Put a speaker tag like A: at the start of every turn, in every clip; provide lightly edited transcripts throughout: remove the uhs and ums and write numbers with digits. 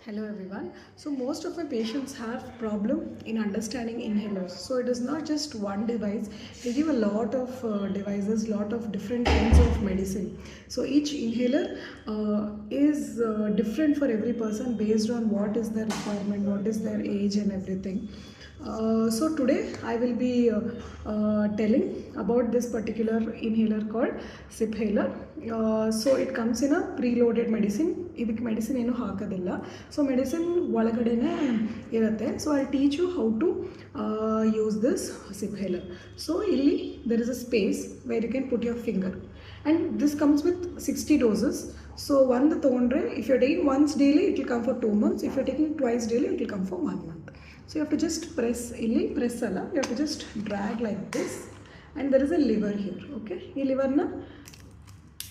A: Hello everyone. So most of my patients have problem in understanding inhalers. So it is not just one device. They give a lot of devices, lot of different kinds of medicine. So each inhaler is different for every person based on what is their requirement, what is their age and everything. So today I will be telling about this particular inhaler called Siphaler. So it comes in a preloaded medicine. ಇದಕ್ಕೆ medicine ಏನು ಹಾಕೋದಿಲ್ಲ. So medicine ಒಳಗಡೆನೇ ಇರುತ್ತೆ. So I teach you how to use this Siphaler. So ಇಲ್ಲಿ there is a space where you can put your finger and this comes with 60 doses. So ಒಂದು ತೊಗೊಂಡ್ರೆ if you're taking once daily it will come for 2 months. If you're taking twice daily it will come for 1 month. So you have to just press, ಇಲ್ಲಿ press ಅಲ್ಲ, you have to just drag like this and there is a liver here. Okay, ಈ ಲಿವರ್ನ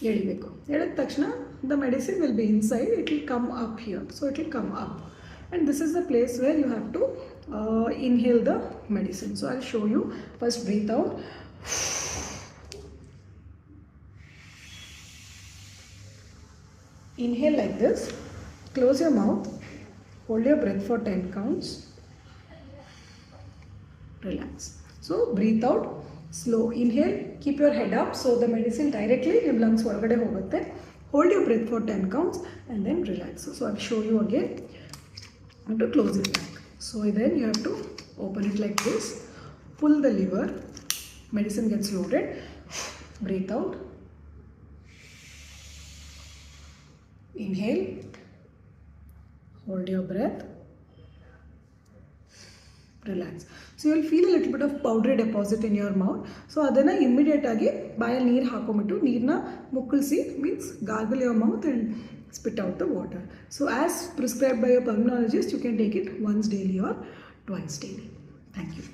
A: ಎಳಿಬೇಕು. ಎಳೆದ ತಕ್ಷಣ the medicine will be inside, it will come up here. So it will come up and this is the place where you have to inhale the medicine. So I'll show you. First breathe out, inhale like this, close your mouth, hold your breath for 10 counts, relax. So breathe out, slow inhale, keep your head up so the medicine directly your lungs ಒಳಗಡೆ ಹೋಗುತ್ತೆ. Hold your breath for 10 counts and then relax. So I'll show you again. You have to close it back. So then you have to open it like this, pull the lever, medicine gets loaded, breathe out, inhale, hold your breath, relax. So you will feel a little bit of powdery deposit in your mouth. So ಅದನ್ನು immediate ಆಗಿ ಬಾಯಲ್ಲಿ ನೀರು ಹಾಕೊಂಬಿಟ್ಟು ನೀರನ್ನ ಮುಕ್ಕಳಿಸಿ, means gargle your mouth and spit out the water. So as prescribed by your pulmonologist, you can take it once daily or twice daily. Thank you.